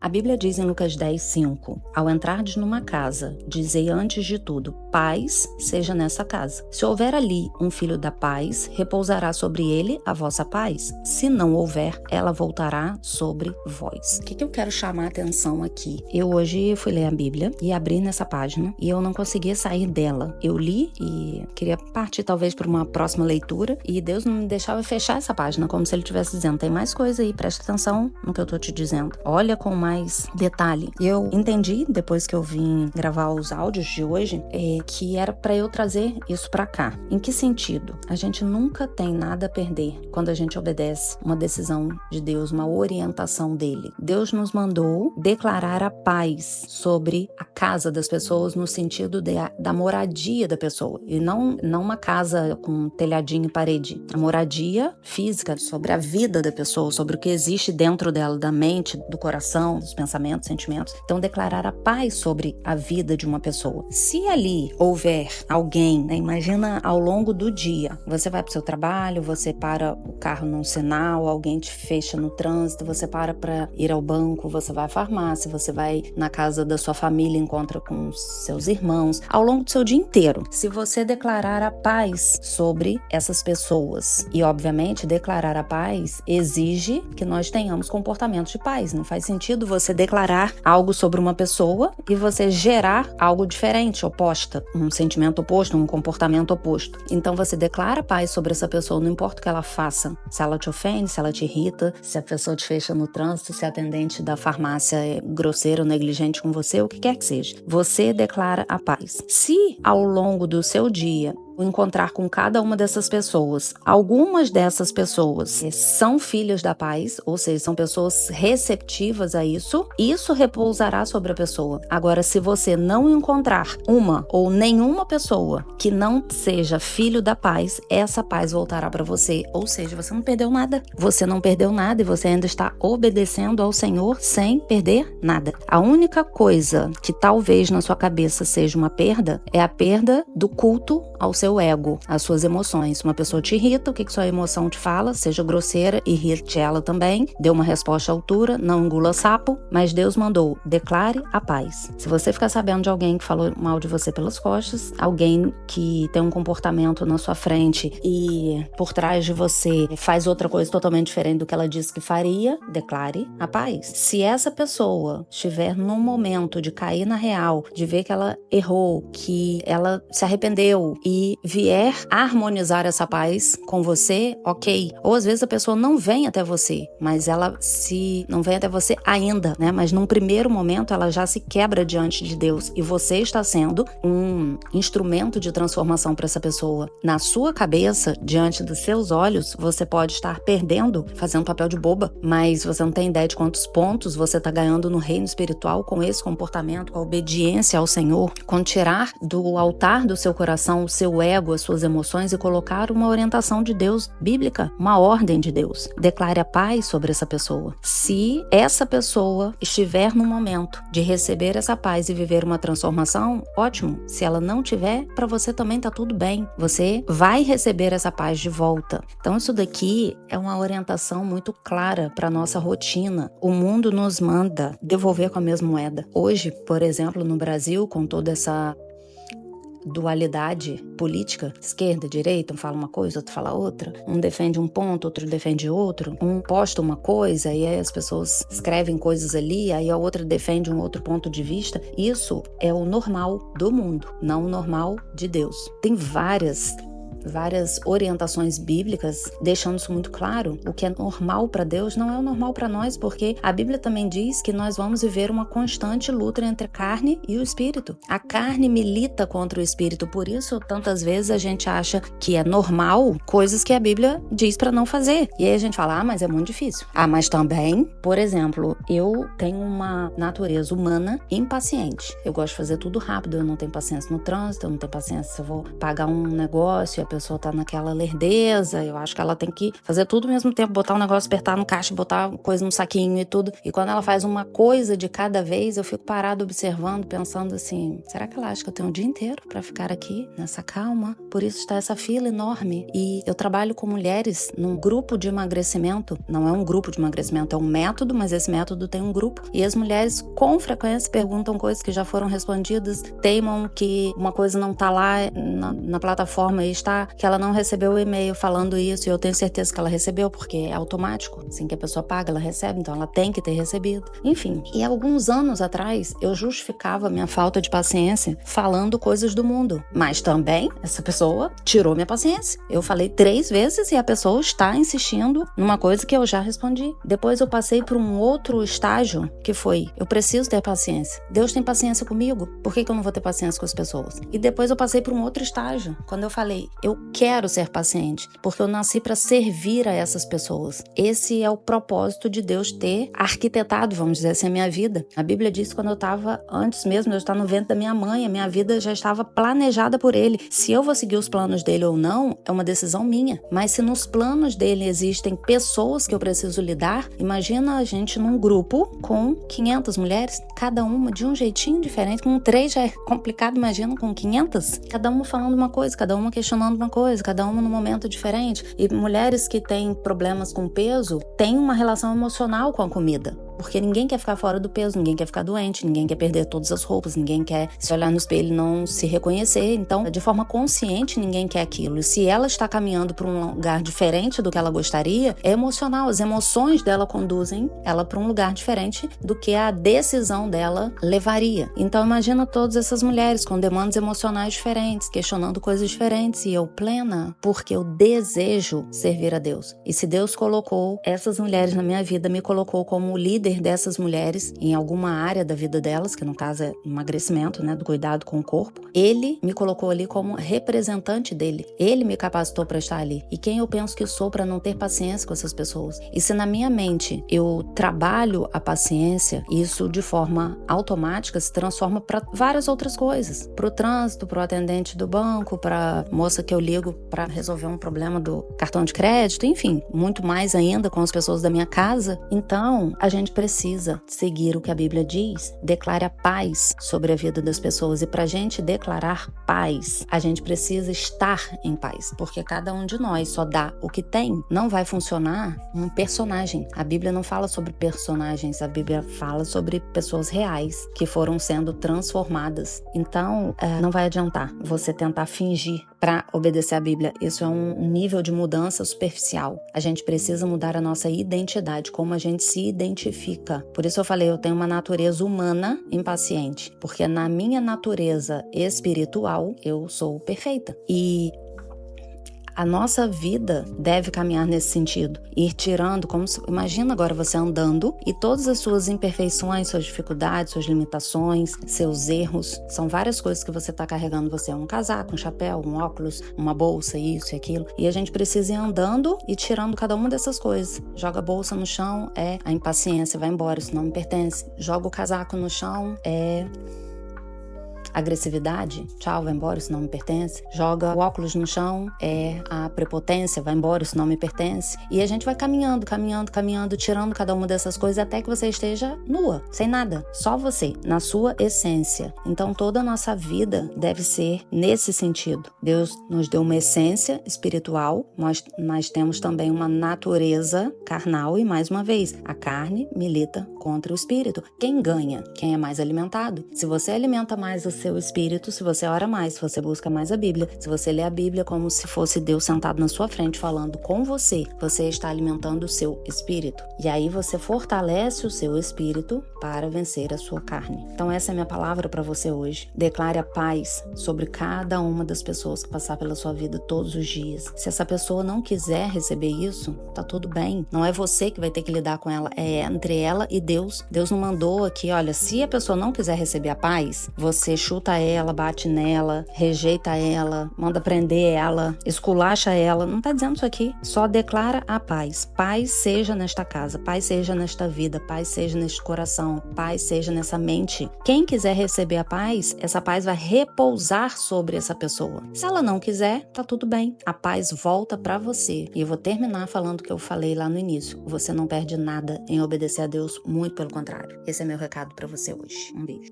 A Bíblia diz em Lucas 10:5, ao entrardes numa casa, dizei antes de tudo, paz seja nessa casa. Se houver ali um filho da paz, repousará sobre ele a vossa paz. Se não houver, ela voltará sobre vós. O que eu quero chamar a atenção aqui? Eu hoje fui ler a Bíblia e abri nessa página e eu não conseguia sair dela. Eu li e queria partir talvez para uma próxima leitura e Deus não me deixava fechar essa página, como se ele estivesse dizendo, tem mais coisa aí, presta atenção no que eu tô te dizendo. Olha com mais detalhe. Eu entendi, depois que eu vim gravar os áudios de hoje, que era para eu trazer isso para cá. Em que sentido? A gente nunca tem nada a perder quando a gente obedece uma decisão de Deus, uma orientação dele. Deus nos mandou declarar a paz sobre a casa das pessoas no sentido da moradia da pessoa e não uma casa com telhadinho e parede. A moradia física, sobre a vida da pessoa, sobre o que existe dentro dela, da mente, do coração, dos pensamentos, sentimentos. Então, declarar a paz sobre a vida de uma pessoa. Se ali houver alguém, imagina ao longo do dia, você vai para o seu trabalho, você para o carro num sinal, alguém te fecha no trânsito, você para ir ao banco, você vai à farmácia, você vai na casa da sua família, encontra com seus irmãos, ao longo do seu dia inteiro. Se você declarar a paz sobre essas pessoas, e obviamente declarar a paz exige que nós tenhamos comportamentos de paz. Não faz sentido você declarar algo sobre uma pessoa e você gerar algo diferente, oposta, um sentimento oposto, um comportamento oposto. Então você declara paz sobre essa pessoa, não importa o que ela faça, se ela te ofende, se ela te irrita, se a pessoa te fecha no trânsito, se a atendente da farmácia é grosseira ou negligente com você, o que quer que seja. Você declara a paz. Se ao longo do seu dia encontrar com cada uma dessas pessoas, algumas dessas pessoas são filhas da paz, ou seja, são pessoas receptivas a isso repousará sobre a pessoa. Agora, se você não encontrar uma ou nenhuma pessoa que não seja filho da paz, essa paz voltará para você, ou seja, você não perdeu nada. Você não perdeu nada e você ainda está obedecendo ao Senhor sem perder nada. A única coisa que talvez na sua cabeça seja uma perda é a perda do culto ao seu ego, às suas emoções. Uma pessoa te irrita, o que sua emoção te fala? Seja grosseira, irrite ela também, dê uma resposta à altura, não engula sapo, mas Deus mandou, declare a paz. Se você ficar sabendo de alguém que falou mal de você pelas costas, alguém que tem um comportamento na sua frente e por trás de você faz outra coisa totalmente diferente do que ela disse que faria, declare a paz. Se essa pessoa estiver num momento de cair na real, de ver que ela errou, que ela se arrependeu e vier harmonizar essa paz com você, ok. Ou às vezes a pessoa não vem até você, mas ela se não vem até você ainda, né? Mas num primeiro momento ela já se quebra diante de Deus e você está sendo um instrumento de transformação para essa pessoa. Na sua cabeça, diante dos seus olhos, você pode estar perdendo, fazendo papel de boba, mas você não tem ideia de quantos pontos você está ganhando no reino espiritual com esse comportamento, com a obediência ao Senhor, com tirar do altar do seu coração o seu ego, as suas emoções e colocar uma orientação de Deus bíblica, uma ordem de Deus. Declare a paz sobre essa pessoa. Se essa pessoa estiver no momento de receber essa paz e viver uma transformação, ótimo. Se ela não tiver, para você também tá tudo bem. Você vai receber essa paz de volta. Então isso daqui é uma orientação muito clara para nossa rotina. O mundo nos manda devolver com a mesma moeda. Hoje, por exemplo, no Brasil, com toda essa dualidade política, esquerda, direita, um fala uma coisa, outro fala outra, um defende um ponto, outro defende outro, um posta uma coisa e aí as pessoas escrevem coisas ali, aí a outra defende um outro ponto de vista. Isso é o normal do mundo, não o normal de Deus. Tem várias orientações bíblicas deixando isso muito claro. O que é normal para Deus não é o normal para nós, porque a Bíblia também diz que nós vamos viver uma constante luta entre a carne e o espírito. A carne milita contra o espírito, por isso tantas vezes a gente acha que é normal coisas que a Bíblia diz para não fazer. E aí a gente fala, mas é muito difícil. Mas também, por exemplo, eu tenho uma natureza humana impaciente. Eu gosto de fazer tudo rápido, eu não tenho paciência no trânsito, eu não tenho paciência se eu vou pagar um negócio, pessoa tá naquela lerdeza, eu acho que ela tem que fazer tudo ao mesmo tempo, botar um negócio, apertar no caixa, botar coisa no saquinho e tudo. E quando ela faz uma coisa de cada vez, eu fico parada observando, pensando assim, será que ela acha que eu tenho um dia inteiro pra ficar aqui, nessa calma? Por isso está essa fila enorme. E eu trabalho com mulheres num grupo de emagrecimento, não é um grupo de emagrecimento, é um método, mas esse método tem um grupo. E as mulheres com frequência perguntam coisas que já foram respondidas, teimam que uma coisa não tá lá na plataforma e está, que ela não recebeu o e-mail falando isso, e eu tenho certeza que ela recebeu, porque é automático, assim que a pessoa paga, ela recebe, então ela tem que ter recebido. Enfim, e alguns anos atrás, eu justificava minha falta de paciência falando coisas do mundo, mas também essa pessoa tirou minha paciência. Eu falei 3 vezes e a pessoa está insistindo numa coisa que eu já respondi. Depois eu passei por um outro estágio, que foi, eu preciso ter paciência. Deus tem paciência comigo, por que eu não vou ter paciência com as pessoas? E depois eu passei por um outro estágio, quando eu falei, eu quero ser paciente, porque eu nasci para servir a essas pessoas. Esse é o propósito de Deus ter arquitetado, vamos dizer assim, a minha vida. A Bíblia diz que quando eu estava, antes mesmo de eu estar no ventre da minha mãe, a minha vida já estava planejada por Ele. Se eu vou seguir os planos dele ou não, é uma decisão minha. Mas se nos planos dele existem pessoas que eu preciso lidar, imagina a gente num grupo com 500 mulheres, cada uma de um jeitinho diferente. Com 3 já é complicado, imagina com 500. Cada uma falando uma coisa, cada uma questionando uma coisa, cada uma num momento diferente. E mulheres que têm problemas com peso têm uma relação emocional com a comida. Porque ninguém quer ficar fora do peso, ninguém quer ficar doente, ninguém quer perder todas as roupas, ninguém quer se olhar no espelho e não se reconhecer. Então, de forma consciente, ninguém quer aquilo. E se ela está caminhando para um lugar diferente do que ela gostaria, é emocional. As emoções dela conduzem ela para um lugar diferente do que a decisão dela levaria. Então, imagina todas essas mulheres com demandas emocionais diferentes, questionando coisas diferentes, e eu plena, porque eu desejo servir a Deus. E se Deus colocou essas mulheres na minha vida, me colocou como líder dessas mulheres em alguma área da vida delas, que no caso é emagrecimento, né, do cuidado com o corpo, Ele me colocou ali como representante dele. Ele me capacitou para estar ali. E quem eu penso que sou para não ter paciência com essas pessoas? E se na minha mente eu trabalho a paciência, isso de forma automática se transforma para várias outras coisas. Para o trânsito, para o atendente do banco, para a moça que eu ligo para resolver um problema do cartão de crédito, enfim, muito mais ainda com as pessoas da minha casa. Então, a gente precisa seguir o que a Bíblia diz, declare a paz sobre a vida das pessoas. E para a gente declarar paz, a gente precisa estar em paz, porque cada um de nós só dá o que tem. Não vai funcionar um personagem. A Bíblia não fala sobre personagens, a Bíblia fala sobre pessoas reais que foram sendo transformadas. Então, não vai adiantar você tentar fingir para obedecer a Bíblia. Isso é um nível de mudança superficial. A gente precisa mudar a nossa identidade, como a gente se identifica. Por isso eu falei, eu tenho uma natureza humana impaciente, porque na minha natureza espiritual eu sou perfeita. E a nossa vida deve caminhar nesse sentido, ir tirando, imagina agora você andando e todas as suas imperfeições, suas dificuldades, suas limitações, seus erros, são várias coisas que você está carregando. Você é um casaco, um chapéu, um óculos, uma bolsa, isso e aquilo, e a gente precisa ir andando e tirando cada uma dessas coisas. Joga a bolsa no chão, a impaciência, vai embora, isso não me pertence. Joga o casaco no chão, agressividade, tchau, vai embora, isso não me pertence. Joga o óculos no chão, a prepotência, vai embora, isso não me pertence. E a gente vai caminhando, tirando cada uma dessas coisas até que você esteja nua, sem nada, só você, na sua essência. Então toda a nossa vida deve ser nesse sentido. Deus nos deu uma essência espiritual, nós temos também uma natureza carnal e, mais uma vez, a carne milita contra o espírito. Quem ganha? Quem é mais alimentado. Se você alimenta mais o seu espírito, se você ora mais, se você busca mais a Bíblia, se você lê a Bíblia como se fosse Deus sentado na sua frente falando com você, você está alimentando o seu espírito. E aí você fortalece o seu espírito para vencer a sua carne. Então essa é a minha palavra para você hoje. Declare a paz sobre cada uma das pessoas que passar pela sua vida todos os dias. Se essa pessoa não quiser receber isso, tá tudo bem. Não é você que vai ter que lidar com ela, é entre ela e Deus. Deus não mandou aqui, olha, se a pessoa não quiser receber a paz, você chuta ela, bate nela, rejeita ela, manda prender ela, esculacha ela. Não tá dizendo isso aqui. Só declara a paz. Paz seja nesta casa, paz seja nesta vida, paz seja neste coração, paz seja nessa mente. Quem quiser receber a paz, essa paz vai repousar sobre essa pessoa. Se ela não quiser, tá tudo bem. A paz volta pra você. E eu vou terminar falando o que eu falei lá no início. Você não perde nada em obedecer a Deus, muito pelo contrário. Esse é meu recado pra você hoje. Um beijo.